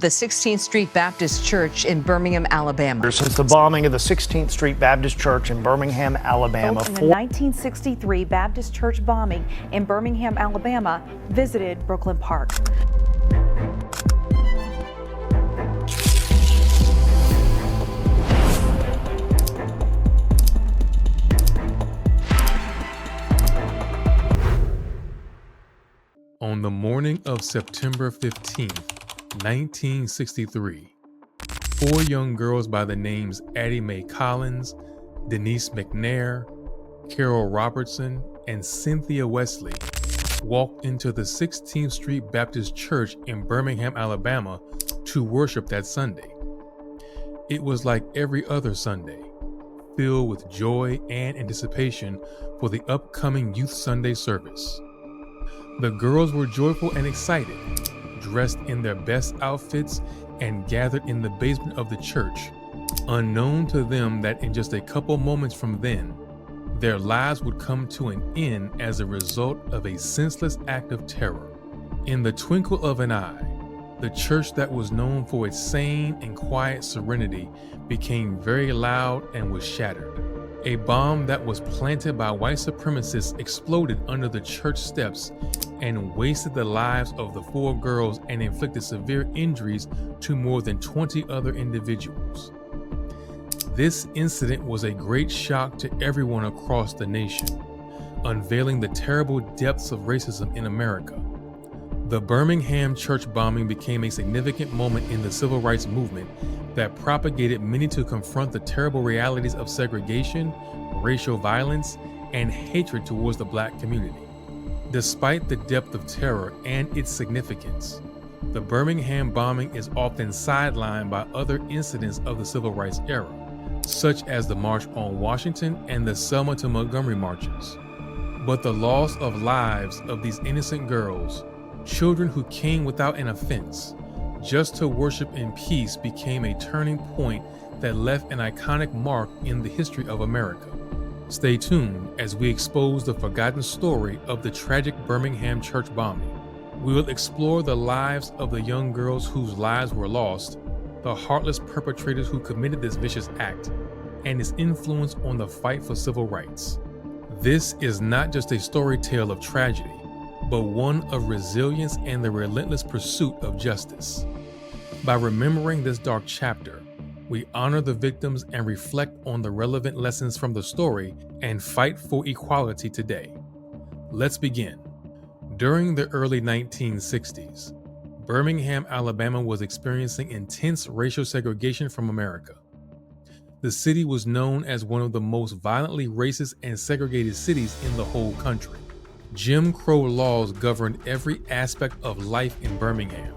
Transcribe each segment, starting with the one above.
The 16th Street Baptist Church in Birmingham, Alabama. Since the bombing of the 16th Street Baptist Church in Birmingham, Alabama. In the 1963 Baptist Church bombing in Birmingham, Alabama, visited Brooklyn Park. On the morning of September 15th, 1963, 4 young girls by the names Addie Mae Collins, Denise McNair, Carol Robertson, and Cynthia Wesley walked into the 16th Street Baptist Church in Birmingham, Alabama to worship that Sunday. It was like every other Sunday, filled with joy and anticipation for the upcoming Youth Sunday service. The girls were joyful and excited, dressed in their best outfits and gathered in the basement of the church, unknown to them that in just a couple moments from then, their lives would come to an end as a result of a senseless act of terror. In the twinkle of an eye, the church that was known for its sane and quiet serenity became very loud and was shattered. A bomb that was planted by white supremacists exploded under the church steps and wasted the lives of the 4 girls and inflicted severe injuries to more than 20 other individuals. This incident was a great shock to everyone across the nation, unveiling the terrible depths of racism in America. The Birmingham church bombing became a significant moment in the civil rights movement that propagated many to confront the terrible realities of segregation, racial violence, and hatred towards the Black community. Despite the depth of terror and its significance, the Birmingham bombing is often sidelined by other incidents of the civil rights era, such as the March on Washington and the Selma to Montgomery marches. But the loss of lives of these innocent girls, children who came without an offense, just to worship in peace, became a turning point that left an iconic mark in the history of America. Stay tuned as we expose the forgotten story of the tragic Birmingham church bombing. We will explore the lives of the young girls whose lives were lost, the heartless perpetrators who committed this vicious act, and its influence on the fight for civil rights. This is not just a story tale of tragedy, but one of resilience and the relentless pursuit of justice. By remembering this dark chapter, we honor the victims and reflect on the relevant lessons from the story and fight for equality today. Let's begin. During the early 1960s, Birmingham, Alabama was experiencing intense racial segregation from America. The city was known as one of the most violently racist and segregated cities in the whole country. Jim Crow laws governed every aspect of life in Birmingham,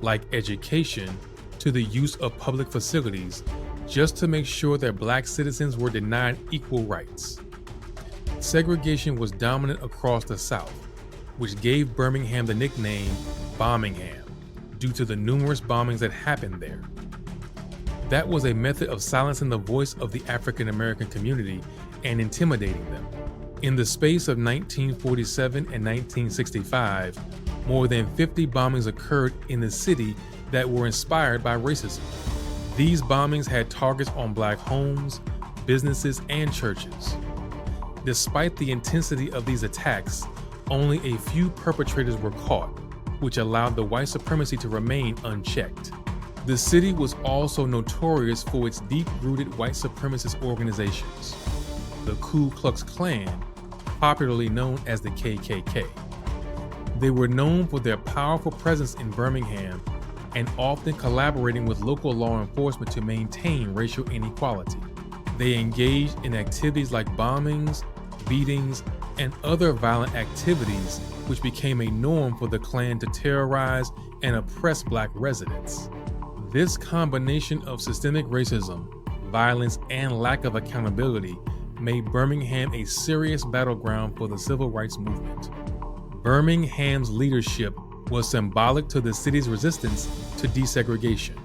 like education to the use of public facilities, just to make sure that Black citizens were denied equal rights. Segregation was dominant across the South, which gave Birmingham the nickname Bombingham, due to the numerous bombings that happened there. That was a method of silencing the voice of the African American community and intimidating them. In the space of 1947 and 1965, more than 50 bombings occurred in the city that were inspired by racism. These bombings had targets on Black homes, businesses, and churches. Despite the intensity of these attacks, only a few perpetrators were caught, which allowed the white supremacy to remain unchecked. The city was also notorious for its deep-rooted white supremacist organizations, the Ku Klux Klan, popularly known as the KKK. They were known for their powerful presence in Birmingham and often collaborating with local law enforcement to maintain racial inequality. They engaged in activities like bombings, beatings, and other violent activities, which became a norm for the Klan to terrorize and oppress Black residents. This combination of systemic racism, violence, and lack of accountability made Birmingham a serious battleground for the civil rights movement. Birmingham's leadership was symbolic to the city's resistance to desegregation.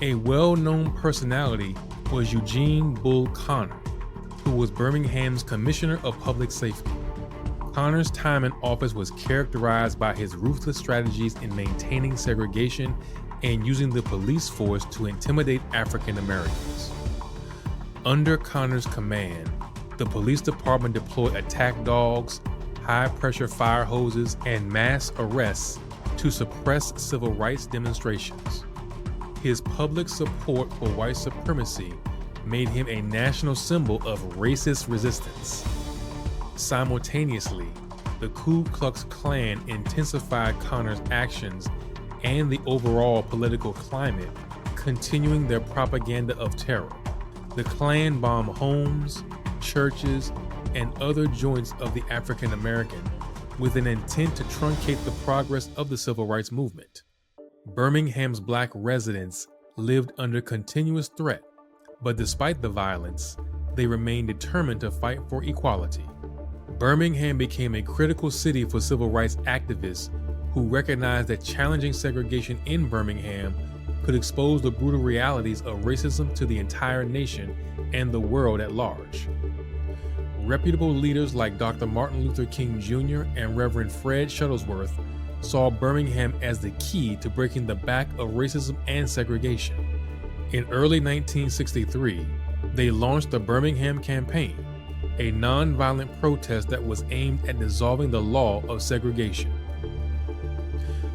A well-known personality was Eugene Bull Connor, who was Birmingham's Commissioner of Public Safety. Connor's time in office was characterized by his ruthless strategies in maintaining segregation and using the police force to intimidate African Americans. Under Connor's command, the police department deployed attack dogs, high-pressure fire hoses, and mass arrests to suppress civil rights demonstrations. His public support for white supremacy made him a national symbol of racist resistance. Simultaneously, the Ku Klux Klan intensified Connor's actions and the overall political climate, continuing their propaganda of terror. The Klan bombed homes, churches, and other joints of the African American with an intent to truncate the progress of the civil rights movement. Birmingham's black residents lived under continuous threat, but despite the violence, they remained determined to fight for equality. Birmingham became a critical city for civil rights activists who recognized that challenging segregation in Birmingham could expose the brutal realities of racism to the entire nation and the world at large. Reputable leaders like Dr. Martin Luther King Jr. and Reverend Fred Shuttlesworth saw Birmingham as the key to breaking the back of racism and segregation. In early 1963, they launched the Birmingham Campaign, a nonviolent protest that was aimed at dissolving the law of segregation.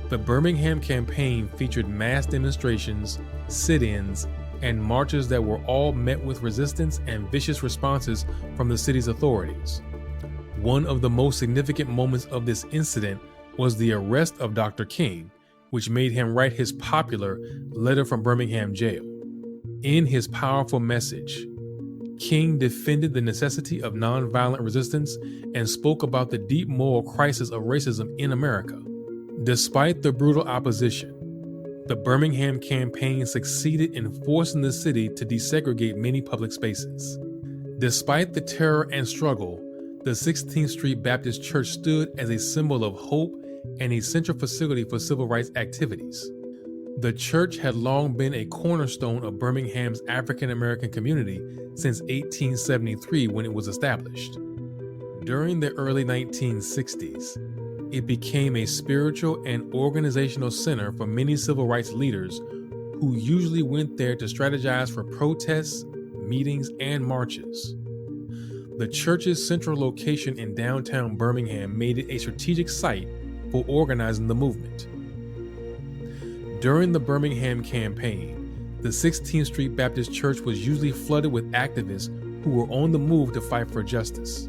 The Birmingham Campaign featured mass demonstrations, sit-ins, and marches that were all met with resistance and vicious responses from the city's authorities. One of the most significant moments of this incident was the arrest of Dr. King, which made him write his popular Letter from Birmingham Jail. In his powerful message, King defended the necessity of nonviolent resistance and spoke about the deep moral crisis of racism in America. Despite the brutal opposition, the Birmingham Campaign succeeded in forcing the city to desegregate many public spaces. Despite the terror and struggle, the 16th Street Baptist Church stood as a symbol of hope and a central facility for civil rights activities. The church had long been a cornerstone of Birmingham's African American community since 1873 when it was established. During the early 1960s, it became a spiritual and organizational center for many civil rights leaders who usually went there to strategize for protests, meetings, and marches. The church's central location in downtown Birmingham made it a strategic site for organizing the movement. During the Birmingham Campaign, the 16th Street Baptist Church was usually flooded with activists who were on the move to fight for justice.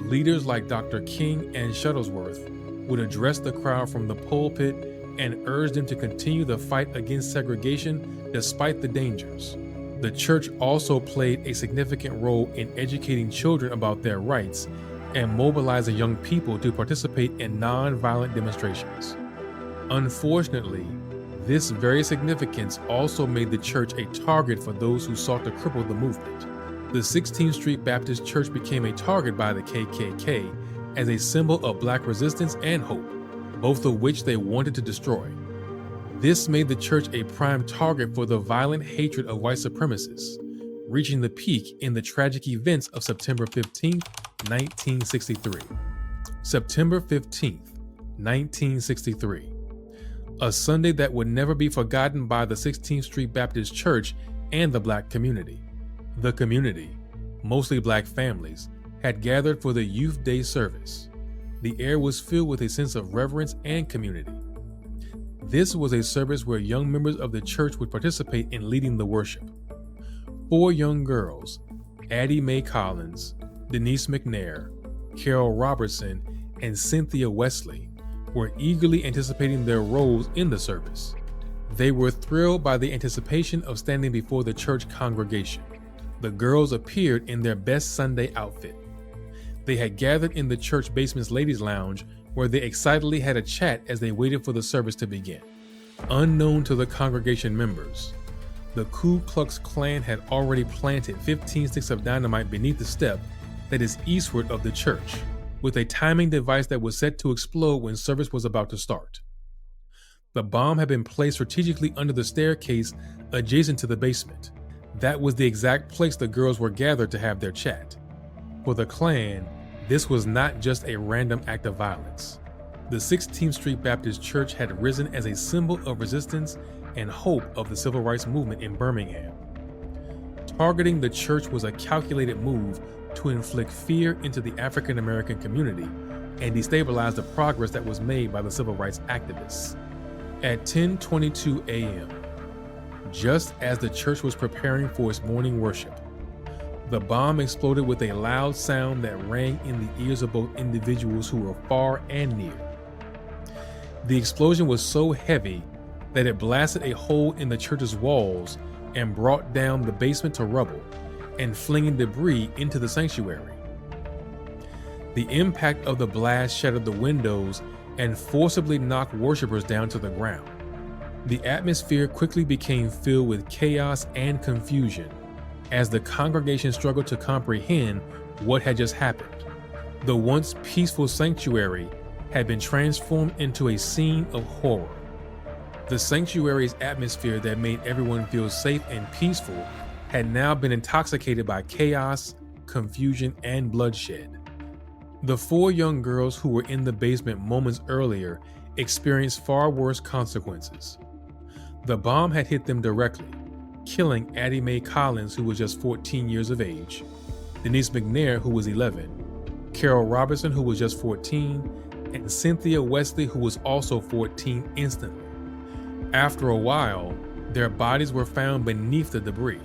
Leaders like Dr. King and Shuttlesworth would address the crowd from the pulpit and urge them to continue the fight against segregation despite the dangers. The church also played a significant role in educating children about their rights and mobilizing young people to participate in nonviolent demonstrations. Unfortunately, this very significance also made the church a target for those who sought to cripple the movement. The 16th Street Baptist Church became a target by the KKK as a symbol of Black resistance and hope, both of which they wanted to destroy. This made the church a prime target for the violent hatred of white supremacists, reaching the peak in the tragic events of September 15, 1963. September 15, 1963. A Sunday that would never be forgotten by the 16th Street Baptist Church and the Black community. The community, mostly Black families, had gathered for the Youth Day service. The air was filled with a sense of reverence and community. This was a service where young members of the church would participate in leading the worship. 4 young girls, Addie Mae Collins, Denise McNair, Carol Robertson, and Cynthia Wesley, were eagerly anticipating their roles in the service. They were thrilled by the anticipation of standing before the church congregation. The girls appeared in their best Sunday outfit. They had gathered in the church basement's ladies' lounge where they excitedly had a chat as they waited for the service to begin. Unknown to the congregation members, the Ku Klux Klan had already planted 15 sticks of dynamite beneath the step that is eastward of the church, with a timing device that was set to explode when service was about to start. The bomb had been placed strategically under the staircase adjacent to the basement. That was the exact place the girls were gathered to have their chat. For the Klan, this was not just a random act of violence. The 16th Street Baptist Church had risen as a symbol of resistance and hope of the civil rights movement in Birmingham. Targeting the church was a calculated move to inflict fear into the African American community and destabilize the progress that was made by the civil rights activists. At 10:22 a.m., just as the church was preparing for its morning worship, the bomb exploded with a loud sound that rang in the ears of both individuals who were far and near. The explosion was so heavy that it blasted a hole in the church's walls and brought down the basement to rubble and flinging debris into the sanctuary. The impact of the blast shattered the windows and forcibly knocked worshipers down to the ground. The atmosphere quickly became filled with chaos and confusion as the congregation struggled to comprehend what had just happened. The once peaceful sanctuary had been transformed into a scene of horror. The sanctuary's atmosphere that made everyone feel safe and peaceful had now been intoxicated by chaos, confusion, and bloodshed. The 4 young girls who were in the basement moments earlier experienced far worse consequences. The bomb had hit them directly, killing Addie Mae Collins, who was just 14 years of age, Denise McNair, who was 11, Carol Robertson, who was just 14, and Cynthia Wesley, who was also 14, instantly. After a while, their bodies were found beneath the debris.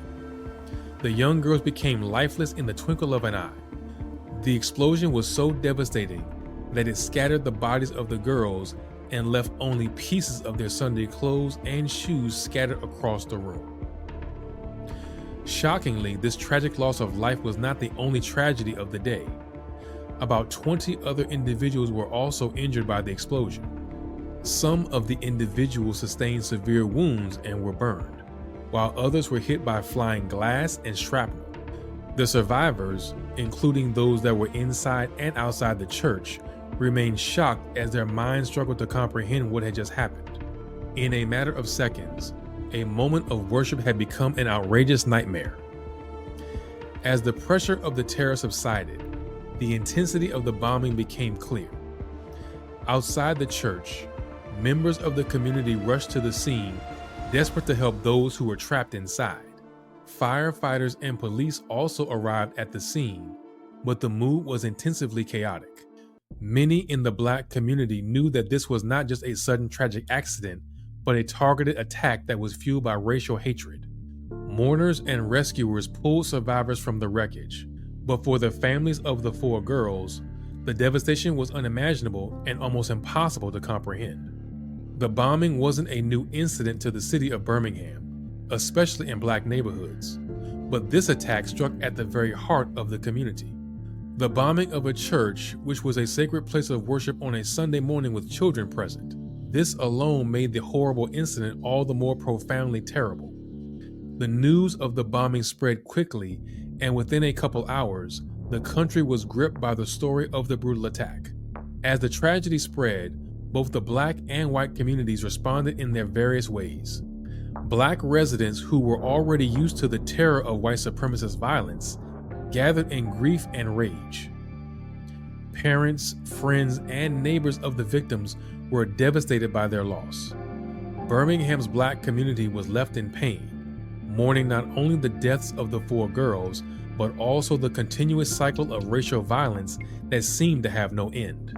The young girls became lifeless in the twinkle of an eye. The explosion was so devastating that it scattered the bodies of the girls and left only pieces of their Sunday clothes and shoes scattered across the room. Shockingly, this tragic loss of life was not the only tragedy of the day. About 20 other individuals were also injured by the explosion. Some of the individuals sustained severe wounds and were burned, while others were hit by flying glass and shrapnel. The survivors, including those that were inside and outside the church, remained shocked as their minds struggled to comprehend what had just happened. In a matter of seconds, a moment of worship had become an outrageous nightmare. As the pressure of the terror subsided, the intensity of the bombing became clear. Outside the church, members of the community rushed to the scene, desperate to help those who were trapped inside. Firefighters and police also arrived at the scene, but the mood was intensively chaotic. Many in the Black community knew that this was not just a sudden tragic accident, but a targeted attack that was fueled by racial hatred. Mourners and rescuers pulled survivors from the wreckage, but for the families of the 4 girls, the devastation was unimaginable and almost impossible to comprehend. The bombing wasn't a new incident to the city of Birmingham, especially in Black neighborhoods, but this attack struck at the very heart of the community. The bombing of a church, which was a sacred place of worship on a Sunday morning with children present. This alone made the horrible incident all the more profoundly terrible. The news of the bombing spread quickly, and within a couple hours, the country was gripped by the story of the brutal attack. As the tragedy spread, both the Black and white communities responded in their various ways. Black residents who were already used to the terror of white supremacist violence gathered in grief and rage. Parents, friends, and neighbors of the victims were devastated by their loss. Birmingham's Black community was left in pain, mourning not only the deaths of the 4 girls, but also the continuous cycle of racial violence that seemed to have no end.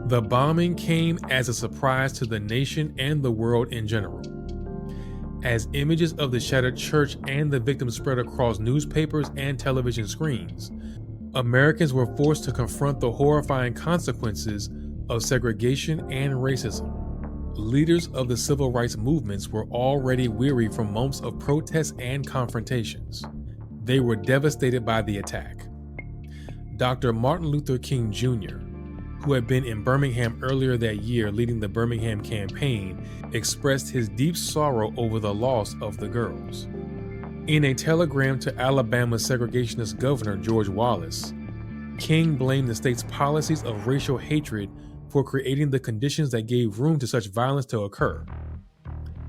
The bombing came as a surprise to the nation and the world in general. As images of the shattered church and the victims spread across newspapers and television screens, Americans were forced to confront the horrifying consequences of segregation and racism. Leaders of the civil rights movements were already weary from months of protests and confrontations. They were devastated by the attack. Dr. Martin Luther King Jr., who had been in Birmingham earlier that year leading the Birmingham campaign, expressed his deep sorrow over the loss of the girls. In a telegram to Alabama's segregationist governor George Wallace, King blamed the state's policies of racial hatred for creating the conditions that gave room to such violence to occur.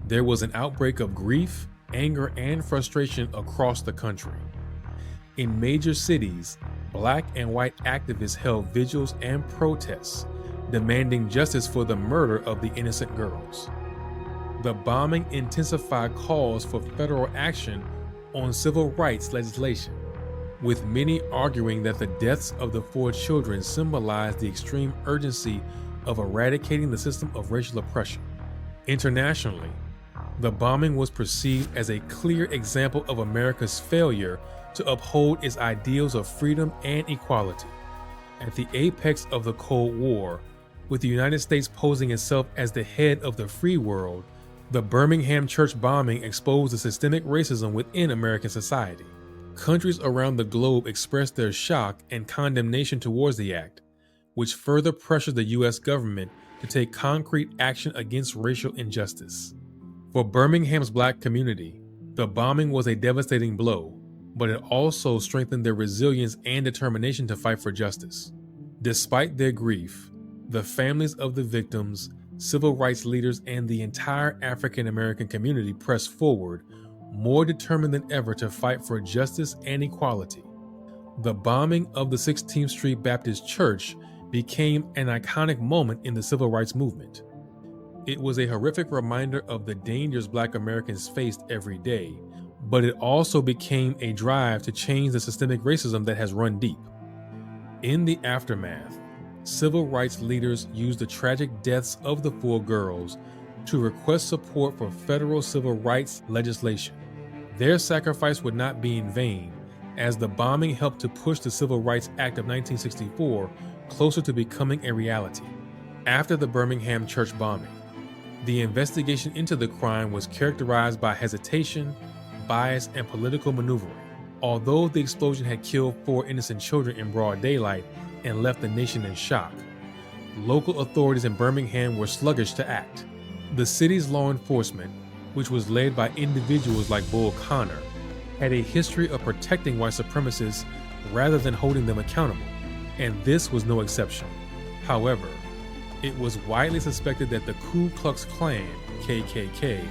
There was an outbreak of grief, anger, and frustration across the country. In major cities, Black and white activists held vigils and protests, demanding justice for the murder of the innocent girls. the bombing intensified calls for federal action on civil rights legislation, with many arguing that the deaths of the 4 children symbolized the extreme urgency of eradicating the system of racial oppression. Internationally, the bombing was perceived as a clear example of America's failure to uphold its ideals of freedom and equality. At the apex of the Cold War, with the United States posing itself as the head of the free world, the Birmingham Church Bombing exposed the systemic racism within American society. Countries around the globe expressed their shock and condemnation towards the act, which further pressured the U.S. government to take concrete action against racial injustice. For Birmingham's Black community, the bombing was a devastating blow, but it also strengthened their resilience and determination to fight for justice. Despite their grief, the families of the victims, civil rights leaders, and the entire African American community pressed forward, more determined than ever to fight for justice and equality. The bombing of the 16th Street Baptist Church became an iconic moment in the civil rights movement. It was a horrific reminder of the dangers Black Americans faced every day, but it also became a drive to change the systemic racism that has run deep. In the aftermath, civil rights leaders used the tragic deaths of the 4 girls to request support for federal civil rights legislation. Their sacrifice would not be in vain, as the bombing helped to push the Civil Rights Act of 1964 closer to becoming a reality. After the Birmingham Church bombing, the investigation into the crime was characterized by hesitation, bias, and political maneuvering. Although the explosion had killed 4 innocent children in broad daylight and left the nation in shock, local authorities in Birmingham were sluggish to act. The city's law enforcement, which was led by individuals like Bull Connor, had a history of protecting white supremacists rather than holding them accountable, and this was no exception. However, it was widely suspected that the Ku Klux Klan, KKK,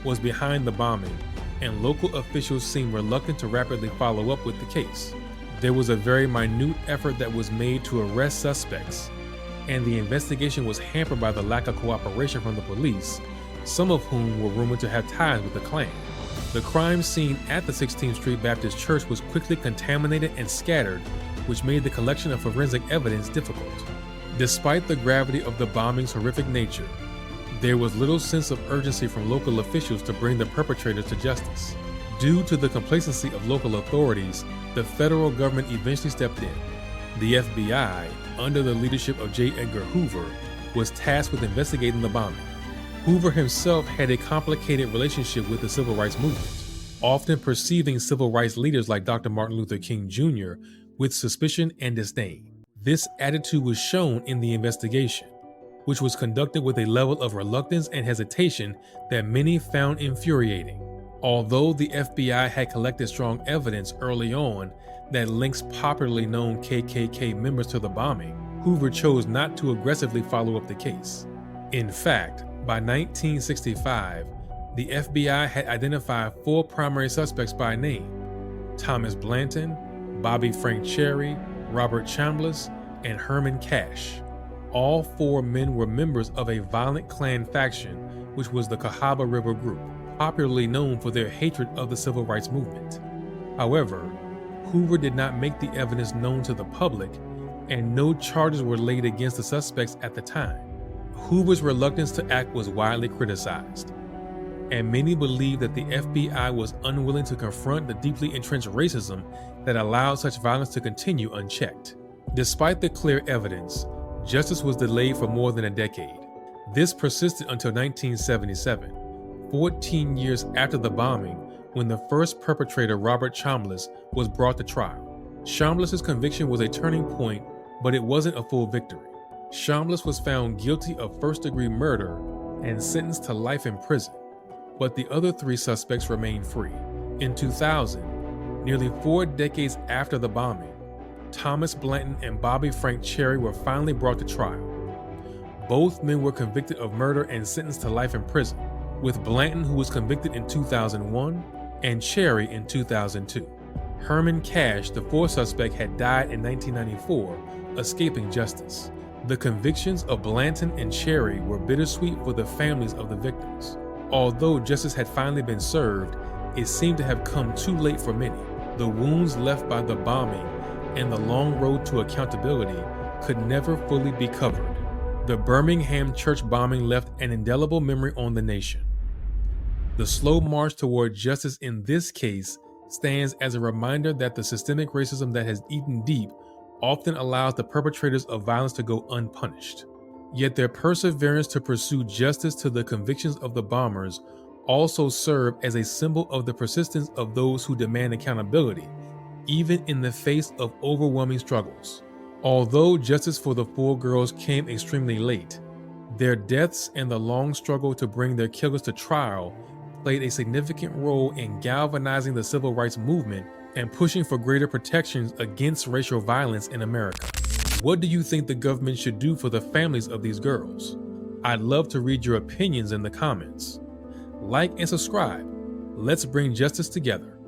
was behind the bombing, and local officials seemed reluctant to rapidly follow up with the case. There was a very minute effort that was made to arrest suspects, and the investigation was hampered by the lack of cooperation from the police, some of whom were rumored to have ties with the Klan. The crime scene at the 16th Street Baptist Church was quickly contaminated and scattered, which made the collection of forensic evidence difficult. Despite the gravity of the bombing's horrific nature, there was little sense of urgency from local officials to bring the perpetrators to justice. Due to the complacency of local authorities, the federal government eventually stepped in. The FBI, under the leadership of J. Edgar Hoover, was tasked with investigating the bombing. Hoover himself had a complicated relationship with the civil rights movement, often perceiving civil rights leaders like Dr. Martin Luther King Jr. with suspicion and disdain. This attitude was shown in the investigation, which was conducted with a level of reluctance and hesitation that many found infuriating. Although the FBI had collected strong evidence early on that links popularly known KKK members to the bombing, Hoover chose not to aggressively follow up the case. In fact, by 1965, the FBI had identified 4 primary suspects by name: Thomas Blanton, Bobby Frank Cherry, Robert Chambliss, and Herman Cash. All 4 men were members of a violent Klan faction, which was the Cahaba River Group, popularly known for their hatred of the civil rights movement. However, Hoover did not make the evidence known to the public, and no charges were laid against the suspects at the time. Hoover's reluctance to act was widely criticized, and many believed that the FBI was unwilling to confront the deeply entrenched racism that allowed such violence to continue unchecked. Despite the clear evidence, justice was delayed for more than a decade. This persisted until 1977, 14 years after the bombing, when the first perpetrator, Robert Chambliss, was brought to trial. Chambliss's conviction was a turning point, but it wasn't a full victory. Chambliss was found guilty of first-degree murder and sentenced to life in prison, but the other 3 suspects remained free. In 2000, nearly 4 decades after the bombing, Thomas Blanton and Bobby Frank Cherry were finally brought to trial. Both men were convicted of murder and sentenced to life in prison, with Blanton, who was convicted in 2001, and Cherry in 2002. Herman Cash, the 4th suspect, had died in 1994, escaping justice. The convictions of Blanton and Cherry were bittersweet for the families of the victims. Although justice had finally been served, it seemed to have come too late for many. The wounds left by the bombing and the long road to accountability could never fully be covered. The Birmingham Church bombing left an indelible memory on the nation. The slow march toward justice in this case stands as a reminder that the systemic racism that has eaten deep often allows the perpetrators of violence to go unpunished. Yet their perseverance to pursue justice to the convictions of the bombers also serve as a symbol of the persistence of those who demand accountability, even in the face of overwhelming struggles. Although justice for the 4 girls came extremely late, their deaths and the long struggle to bring their killers to trial played a significant role in galvanizing the civil rights movement and pushing for greater protections against racial violence in America. What do you think the government should do for the families of these girls? I'd love to read your opinions in the comments. Like and subscribe. Let's bring justice together.